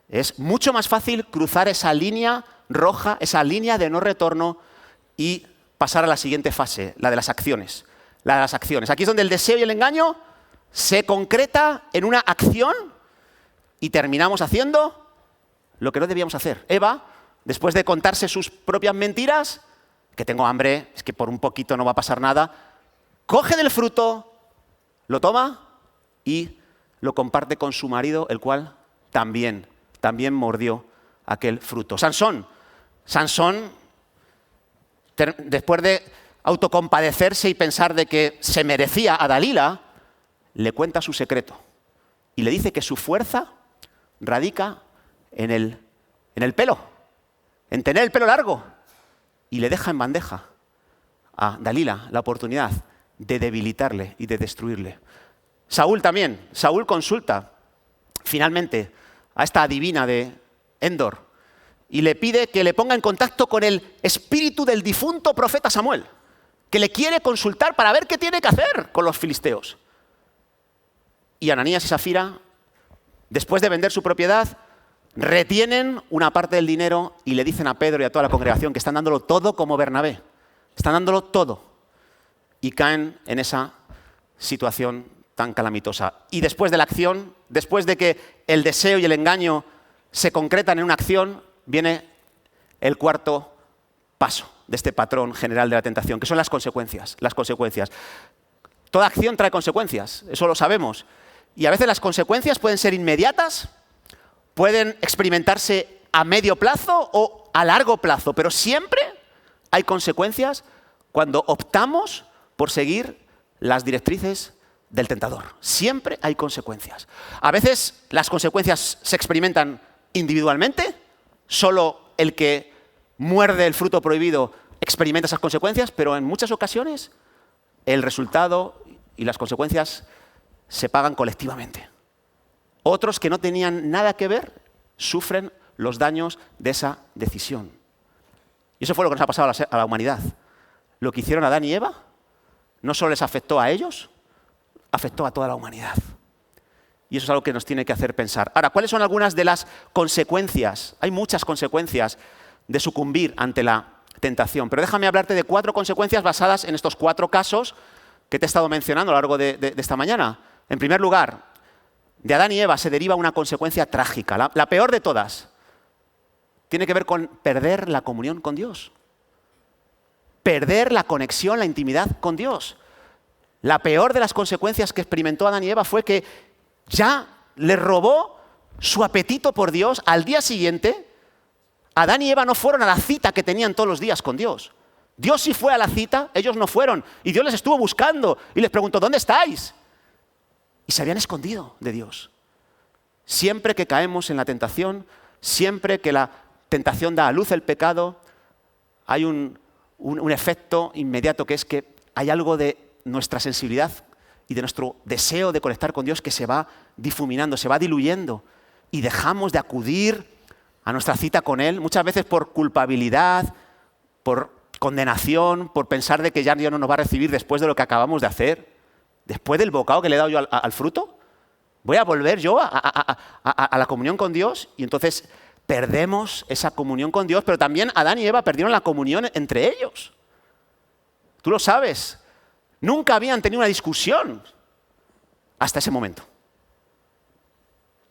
es mucho más fácil cruzar esa línea roja, esa línea de no retorno, y pasar a la siguiente fase, la de las acciones. La de las acciones. Aquí es donde el deseo y el engaño se concreta en una acción y terminamos haciendo lo que no debíamos hacer. Eva, después de contarse sus propias mentiras, que tengo hambre, es que por un poquito no va a pasar nada, coge del fruto, lo toma y lo comparte con su marido, el cual también mordió aquel fruto. Sansón, después de autocompadecerse y pensar de que se merecía a Dalila, le cuenta su secreto y le dice que su fuerza radica en el pelo, en tener el pelo largo, y le deja en bandeja a Dalila la oportunidad de debilitarle y de destruirle. Saúl también, Saúl consulta finalmente a esta adivina de Endor y le pide que le ponga en contacto con el espíritu del difunto profeta Samuel, que le quiere consultar para ver qué tiene que hacer con los filisteos. Y Ananías y Zafira, después de vender su propiedad, retienen una parte del dinero y le dicen a Pedro y a toda la congregación que están dándolo todo como Bernabé. Están dándolo todo. Y caen en esa situación tan calamitosa. Y después de la acción, después de que el deseo y el engaño se concretan en una acción, viene el cuarto paso de este patrón general de la tentación, que son las consecuencias. Las consecuencias. Toda acción trae consecuencias, eso lo sabemos. Y a veces las consecuencias pueden ser inmediatas, pueden experimentarse a medio plazo o a largo plazo, pero siempre hay consecuencias cuando optamos por seguir las directrices del tentador. Siempre hay consecuencias. A veces las consecuencias se experimentan individualmente, solo el que muerde el fruto prohibido experimenta esas consecuencias, pero en muchas ocasiones el resultado y las consecuencias se pagan colectivamente. Otros que no tenían nada que ver sufren los daños de esa decisión. Y eso fue lo que nos ha pasado a la humanidad. Lo que hicieron Adán y Eva no solo les afectó a ellos, afectó a toda la humanidad. Y eso es algo que nos tiene que hacer pensar. Ahora, ¿cuáles son algunas de las consecuencias? Hay muchas consecuencias de sucumbir ante la tentación, pero déjame hablarte de 4 consecuencias basadas en estos 4 casos que te he estado mencionando a lo largo de esta mañana. En primer lugar, de Adán y Eva se deriva una consecuencia trágica, la peor de todas. Tiene que ver con perder la comunión con Dios. Perder la conexión, la intimidad con Dios. La peor de las consecuencias que experimentó Adán y Eva fue que ya les robó su apetito por Dios. Al día siguiente, Adán y Eva no fueron a la cita que tenían todos los días con Dios. Dios sí fue a la cita, ellos no fueron. Y Dios les estuvo buscando y les preguntó, ¿dónde estáis? Y se habían escondido de Dios. Siempre que caemos en la tentación, siempre que la tentación da a luz el pecado, hay un efecto inmediato que es que hay algo de nuestra sensibilidad y de nuestro deseo de conectar con Dios que se va difuminando, se va diluyendo y dejamos de acudir a nuestra cita con Él, muchas veces por culpabilidad, por condenación, por pensar de que ya Dios no nos va a recibir después de lo que acabamos de hacer, después del bocado que le he dado yo al fruto. ¿Voy a volver yo a la comunión con Dios? Y entonces perdemos esa comunión con Dios, pero también Adán y Eva perdieron la comunión entre ellos. Tú lo sabes. Nunca habían tenido una discusión hasta ese momento.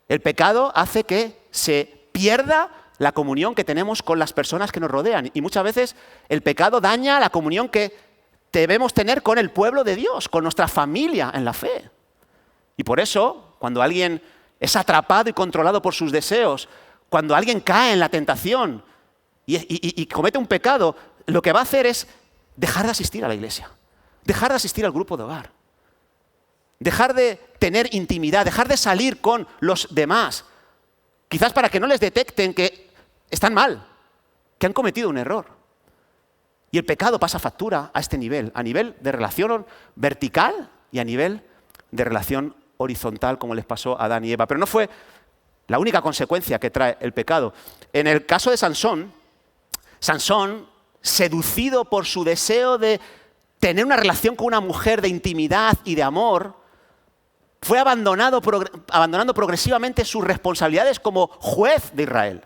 El pecado hace que se pierda la comunión que tenemos con las personas que nos rodean. Y muchas veces el pecado daña la comunión que debemos tener con el pueblo de Dios, con nuestra familia en la fe. Y por eso, cuando alguien es atrapado y controlado por sus deseos, cuando alguien cae en la tentación y comete un pecado, lo que va a hacer es dejar de asistir a la iglesia. Dejar de asistir al grupo de hogar. Dejar de tener intimidad, dejar de salir con los demás. Quizás para que no les detecten que están mal, que han cometido un error. Y el pecado pasa factura a este nivel, a nivel de relación vertical y a nivel de relación horizontal, como les pasó a Adán y Eva. Pero no fue la única consecuencia que trae el pecado. En el caso de Sansón, seducido por su deseo de tener una relación con una mujer de intimidad y de amor, fue abandonando progresivamente sus responsabilidades como juez de Israel.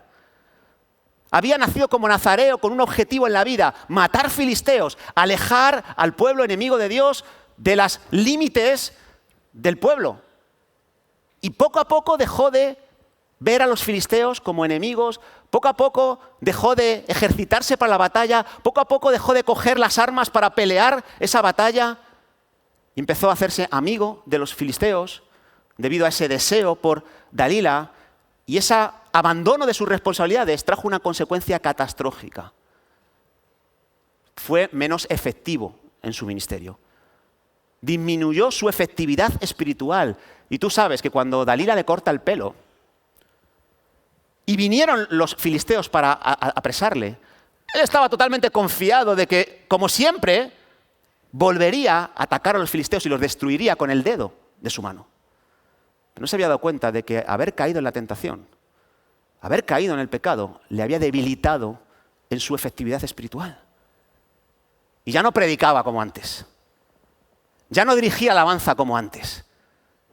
Había nacido como nazareo con un objetivo en la vida, matar filisteos, alejar al pueblo enemigo de Dios de los límites del pueblo. Y poco a poco dejó de ver a los filisteos como enemigos, poco a poco dejó de ejercitarse para la batalla, poco a poco dejó de coger las armas para pelear esa batalla y empezó a hacerse amigo de los filisteos debido a ese deseo por Dalila, y ese abandono de sus responsabilidades trajo una consecuencia catastrófica. Fue menos efectivo en su ministerio. Disminuyó su efectividad espiritual. Y tú sabes que cuando Dalila le corta el pelo y vinieron los filisteos para apresarle, él estaba totalmente confiado de que, como siempre, volvería a atacar a los filisteos y los destruiría con el dedo de su mano. Pero no se había dado cuenta de que haber caído en la tentación, haber caído en el pecado, le había debilitado en su efectividad espiritual. Y ya no predicaba como antes. Ya no dirigía alabanza como antes.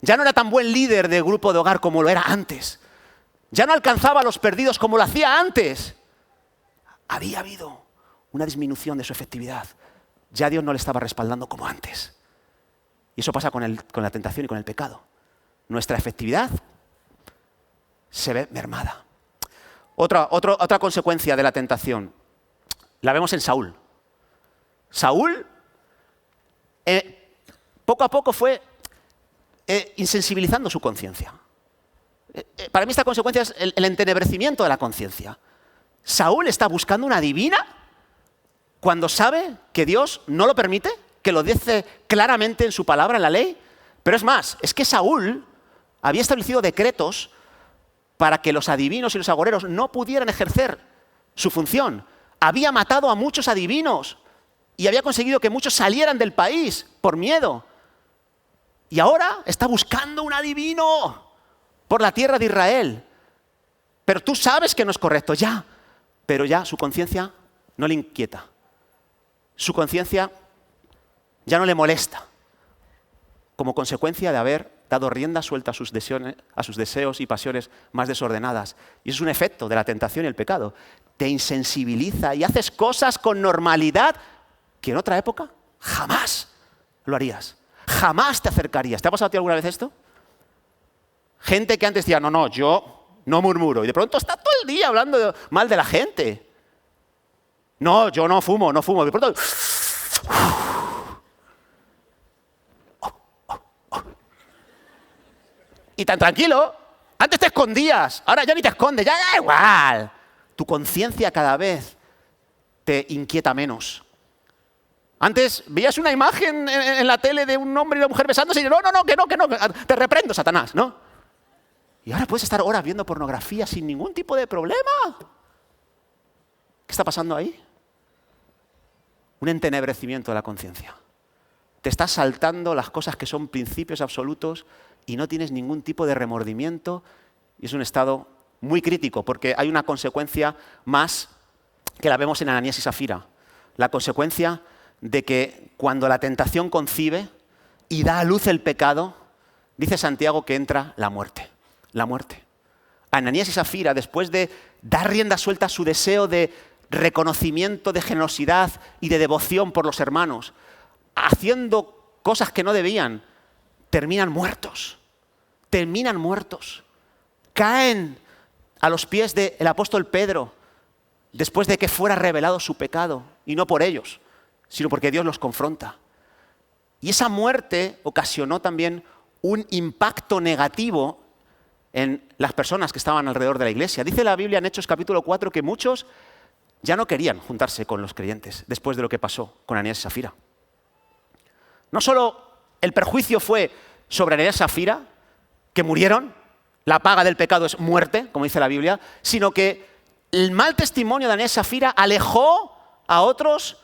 Ya no era tan buen líder de grupo de hogar como lo era antes. Ya no alcanzaba a los perdidos como lo hacía antes. Había habido una disminución de su efectividad. Ya Dios no le estaba respaldando como antes. Y eso pasa con la tentación y con el pecado. Nuestra efectividad se ve mermada. Otra consecuencia de la tentación la vemos en Saúl. Saúl poco a poco fue insensibilizando su conciencia. Para mí esta consecuencia es el entenebrecimiento de la conciencia. Saúl está buscando una divina cuando sabe que Dios no lo permite, que lo dice claramente en su palabra, en la ley. Pero es más, es que Saúl había establecido decretos para que los adivinos y los agoreros no pudieran ejercer su función. Había matado a muchos adivinos y había conseguido que muchos salieran del país por miedo. Y ahora está buscando un adivino por la tierra de Israel. Pero tú sabes que no es correcto, ya. Pero ya su conciencia no le inquieta. Su conciencia ya no le molesta. Como consecuencia de haber dado rienda suelta a sus deseos y pasiones más desordenadas. Y eso es un efecto de la tentación y el pecado. Te insensibiliza y haces cosas con normalidad que en otra época jamás lo harías. Jamás te acercarías. ¿Te ha pasado a ti alguna vez esto? Gente que antes decía, no, yo no murmuro. Y de pronto está todo el día hablando mal de la gente. No, yo no fumo. Y de pronto... Y tan tranquilo. Antes te escondías. Ahora ya ni te escondes. Ya da igual. Tu conciencia cada vez te inquieta menos. Antes veías una imagen en la tele de un hombre y una mujer besándose y no, que no. Te reprendo, Satanás, ¿no? Y ahora puedes estar horas viendo pornografía sin ningún tipo de problema. ¿Qué está pasando ahí? Un entenebrecimiento de la conciencia. Te estás saltando las cosas que son principios absolutos y no tienes ningún tipo de remordimiento. Y es un estado muy crítico porque hay una consecuencia más que la vemos en Ananías y Safira. La consecuencia de que cuando la tentación concibe y da a luz el pecado, dice Santiago que entra la muerte. La muerte. Ananías y Safira, después de dar rienda suelta a su deseo de reconocimiento, de generosidad y de devoción por los hermanos, haciendo cosas que no debían, terminan muertos. Terminan muertos. Caen a los pies del apóstol Pedro después de que fuera revelado su pecado, y no por ellos, sino porque Dios los confronta. Y esa muerte ocasionó también un impacto negativo en las personas que estaban alrededor de la iglesia. Dice la Biblia en Hechos capítulo 4 que muchos ya no querían juntarse con los creyentes después de lo que pasó con Ananías y Safira. No solo el perjuicio fue sobre Ananías y Safira, que murieron, la paga del pecado es muerte, como dice la Biblia, sino que el mal testimonio de Ananías y Safira alejó a otros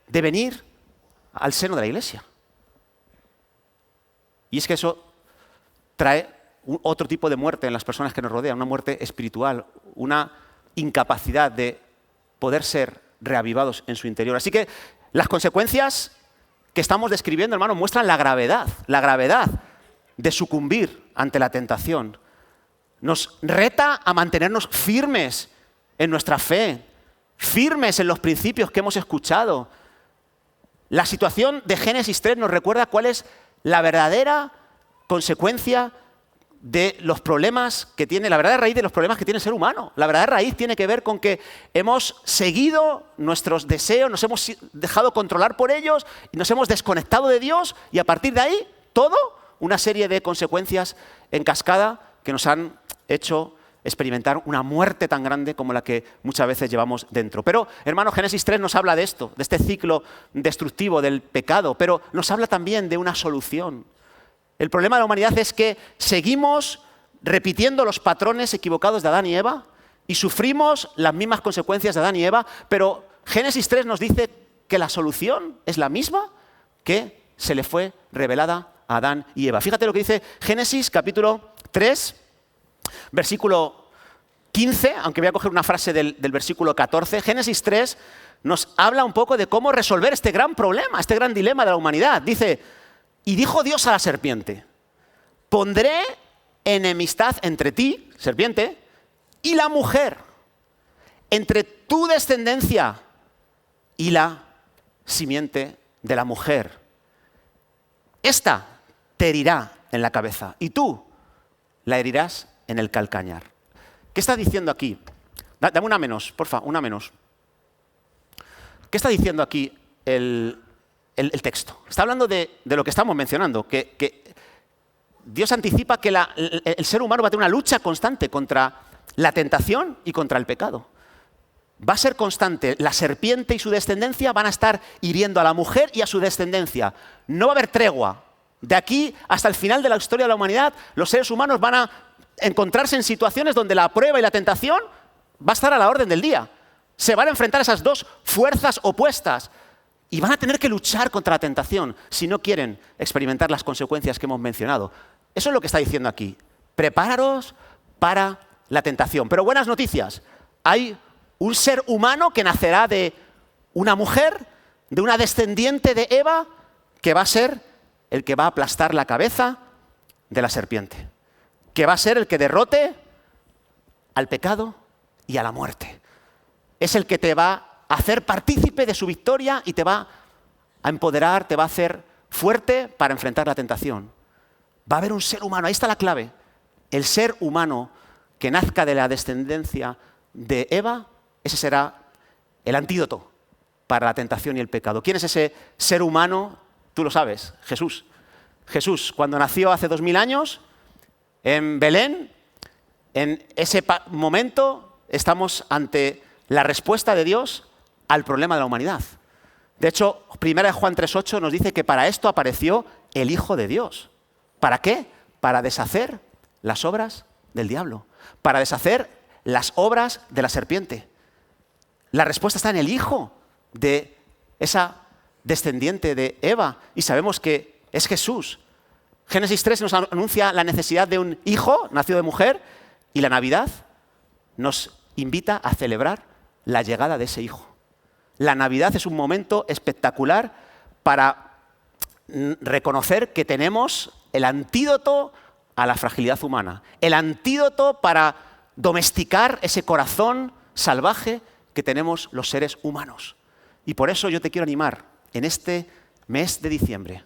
de venir al seno de la iglesia. Y es que eso trae otro tipo de muerte en las personas que nos rodean, una muerte espiritual, una incapacidad de poder ser reavivados en su interior. Así que las consecuencias que estamos describiendo, hermano, muestran la gravedad de sucumbir ante la tentación. Nos reta a mantenernos firmes en nuestra fe, firmes en los principios que hemos escuchado. La situación de Génesis 3 nos recuerda cuál es la verdadera consecuencia de los problemas que tiene, la verdadera raíz de los problemas que tiene el ser humano. La verdadera raíz tiene que ver con que hemos seguido nuestros deseos, nos hemos dejado controlar por ellos y nos hemos desconectado de Dios, y a partir de ahí, una serie de consecuencias en cascada que nos han hecho experimentar una muerte tan grande como la que muchas veces llevamos dentro. Pero, hermano, Génesis 3 nos habla de esto, de este ciclo destructivo del pecado, pero nos habla también de una solución. El problema de la humanidad es que seguimos repitiendo los patrones equivocados de Adán y Eva y sufrimos las mismas consecuencias de Adán y Eva, pero Génesis 3 nos dice que la solución es la misma que se le fue revelada a Adán y Eva. Fíjate lo que dice Génesis capítulo 3, versículo 15, aunque voy a coger una frase del versículo 14. Génesis 3 nos habla un poco de cómo resolver este gran problema, este gran dilema de la humanidad. Dice: y dijo Dios a la serpiente, pondré enemistad entre ti, serpiente, y la mujer, entre tu descendencia y la simiente de la mujer. Esta te herirá en la cabeza y tú la herirás en el calcañar. ¿Qué está diciendo aquí? Dame una menos, porfa, una menos. ¿Qué está diciendo aquí el texto? Está hablando de lo que estamos mencionando, que Dios anticipa que el ser humano va a tener una lucha constante contra la tentación y contra el pecado. Va a ser constante. La serpiente y su descendencia van a estar hiriendo a la mujer y a su descendencia. No va a haber tregua. De aquí hasta el final de la historia de la humanidad, los seres humanos van a encontrarse en situaciones donde la prueba y la tentación va a estar a la orden del día. Se van a enfrentar esas dos fuerzas opuestas y van a tener que luchar contra la tentación si no quieren experimentar las consecuencias que hemos mencionado. Eso es lo que está diciendo aquí. Prepáraos para la tentación. Pero buenas noticias. Hay un ser humano que nacerá de una mujer, de una descendiente de Eva, que va a ser el que va a aplastar la cabeza de la serpiente. Que va a ser el que derrote al pecado y a la muerte. Es el que te va a hacer partícipe de su victoria y te va a empoderar, te va a hacer fuerte para enfrentar la tentación. Va a haber un ser humano, ahí está la clave. El ser humano que nazca de la descendencia de Eva, ese será el antídoto para la tentación y el pecado. ¿Quién es ese ser humano? Tú lo sabes, Jesús. Jesús, cuando nació hace 2000 años, en Belén, en ese momento estamos ante la respuesta de Dios al problema de la humanidad. De hecho, 1 Juan 3:8 nos dice que para esto apareció el Hijo de Dios. ¿Para qué? Para deshacer las obras del diablo, para deshacer las obras de la serpiente. La respuesta está en el Hijo de esa descendiente de Eva y sabemos que es Jesús. Génesis 3 nos anuncia la necesidad de un hijo nacido de mujer y la Navidad nos invita a celebrar la llegada de ese hijo. La Navidad es un momento espectacular para reconocer que tenemos el antídoto a la fragilidad humana, el antídoto para domesticar ese corazón salvaje que tenemos los seres humanos. Y por eso yo te quiero animar en este mes de diciembre,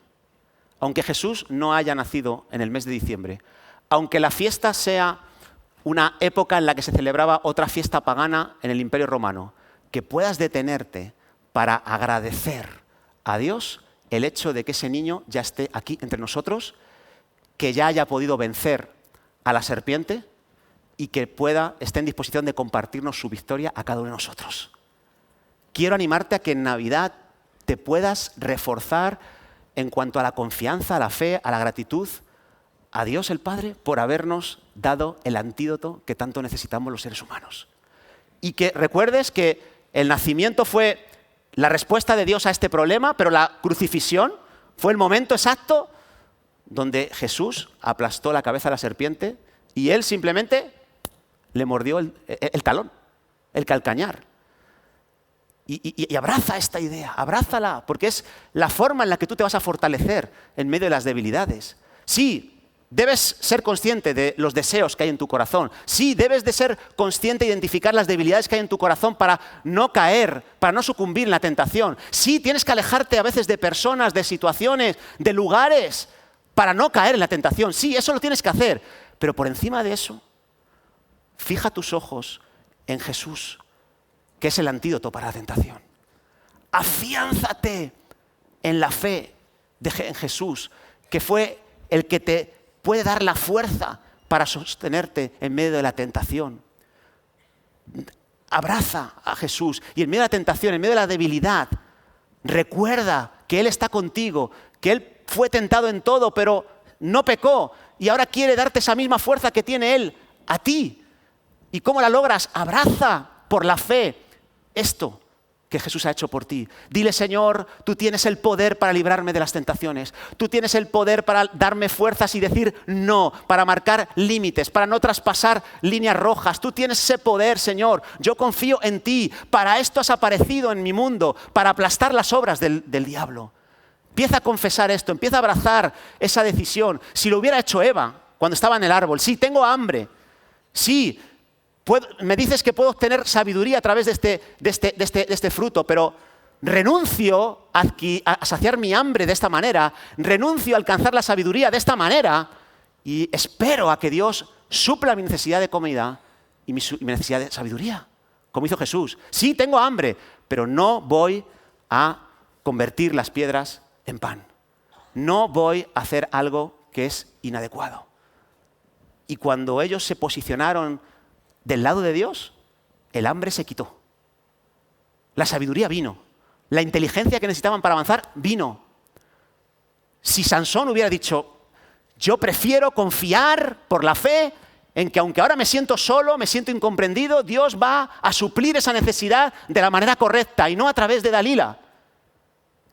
aunque Jesús no haya nacido en el mes de diciembre, aunque la fiesta sea una época en la que se celebraba otra fiesta pagana en el Imperio Romano, que puedas detenerte para agradecer a Dios el hecho de que ese niño ya esté aquí entre nosotros, que ya haya podido vencer a la serpiente y que esté en disposición de compartirnos su victoria a cada uno de nosotros. Quiero animarte a que en Navidad te puedas reforzar en cuanto a la confianza, a la fe, a la gratitud a Dios el Padre por habernos dado el antídoto que tanto necesitamos los seres humanos. Y que recuerdes que el nacimiento fue la respuesta de Dios a este problema, pero la crucifixión fue el momento exacto donde Jesús aplastó la cabeza de la serpiente y él simplemente le mordió el talón, el calcañar. Y abraza esta idea, abrázala, porque es la forma en la que tú te vas a fortalecer en medio de las debilidades. Sí, debes ser consciente de los deseos que hay en tu corazón. Sí, debes de ser consciente de identificar las debilidades que hay en tu corazón para no caer, para no sucumbir en la tentación. Sí, tienes que alejarte a veces de personas, de situaciones, de lugares, para no caer en la tentación. Sí, eso lo tienes que hacer. Pero por encima de eso, fija tus ojos en Jesús, que es el antídoto para la tentación. Afiánzate en la fe en Jesús, que fue el que te puede dar la fuerza para sostenerte en medio de la tentación. Abraza a Jesús y en medio de la tentación, en medio de la debilidad, recuerda que Él está contigo, que Él fue tentado en todo, pero no pecó y ahora quiere darte esa misma fuerza que tiene Él a ti. ¿Y cómo la logras? Abraza por la fe esto que Jesús ha hecho por ti. Dile, Señor, tú tienes el poder para librarme de las tentaciones. Tú tienes el poder para darme fuerzas y decir no, para marcar límites, para no traspasar líneas rojas. Tú tienes ese poder, Señor. Yo confío en ti. Para esto has aparecido en mi mundo, para aplastar las obras del diablo. Empieza a confesar esto, empieza a abrazar esa decisión. Si lo hubiera hecho Eva cuando estaba en el árbol, sí, tengo hambre. Sí, me dices que puedo obtener sabiduría a través de este fruto, pero renuncio a saciar mi hambre de esta manera, renuncio a alcanzar la sabiduría de esta manera y espero a que Dios supla mi necesidad de comida y mi necesidad de sabiduría, como hizo Jesús. Sí, tengo hambre, pero no voy a convertir las piedras en pan. No voy a hacer algo que es inadecuado. Y cuando ellos se posicionaron del lado de Dios, el hambre se quitó. La sabiduría vino. La inteligencia que necesitaban para avanzar vino. Si Sansón hubiera dicho, yo prefiero confiar por la fe en que aunque ahora me siento solo, me siento incomprendido, Dios va a suplir esa necesidad de la manera correcta y no a través de Dalila.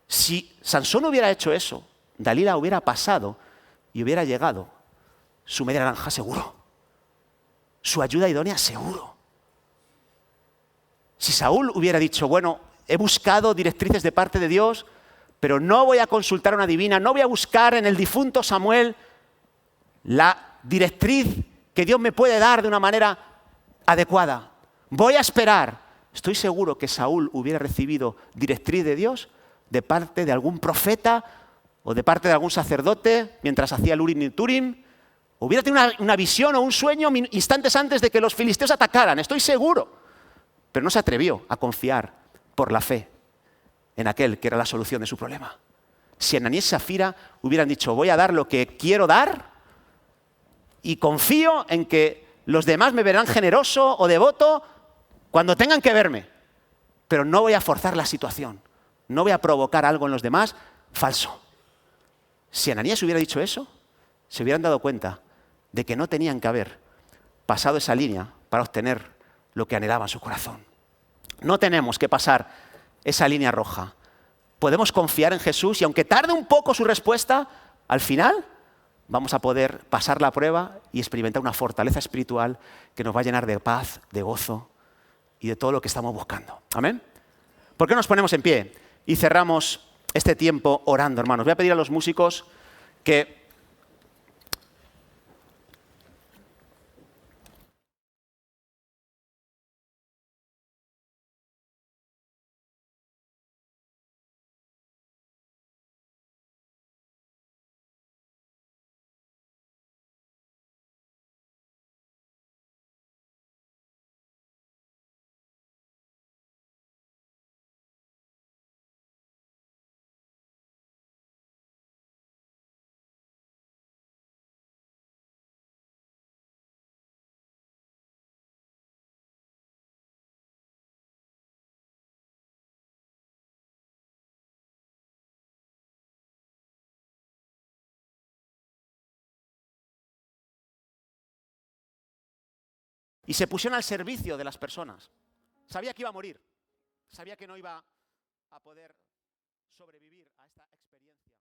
Si Sansón hubiera hecho eso, Dalila hubiera pasado y hubiera llegado su media naranja seguro. Su ayuda idónea seguro. Si Saúl hubiera dicho, bueno, he buscado directrices de parte de Dios, pero no voy a consultar a una divina, no voy a buscar en el difunto Samuel la directriz que Dios me puede dar de una manera adecuada. Voy a esperar. Estoy seguro que Saúl hubiera recibido directriz de Dios de parte de algún profeta o de parte de algún sacerdote mientras hacía el Urim y Turim. Hubiera tenido una visión o un sueño instantes antes de que los filisteos atacaran, estoy seguro. Pero no se atrevió a confiar por la fe en aquel que era la solución de su problema. Si Ananías y Zafira hubieran dicho, voy a dar lo que quiero dar y confío en que los demás me verán generoso o devoto cuando tengan que verme, pero no voy a forzar la situación, no voy a provocar algo en los demás falso. Si Ananías hubiera dicho eso, se hubieran dado cuenta de que no tenían que haber pasado esa línea para obtener lo que anhelaba en su corazón. No tenemos que pasar esa línea roja. Podemos confiar en Jesús y aunque tarde un poco su respuesta, al final vamos a poder pasar la prueba y experimentar una fortaleza espiritual que nos va a llenar de paz, de gozo y de todo lo que estamos buscando. ¿Amén? ¿Por qué nos ponemos en pie y cerramos este tiempo orando, hermanos? Voy a pedir a los músicos que y se pusieron al servicio de las personas. Sabía que iba a morir, sabía que no iba a poder sobrevivir a esta experiencia.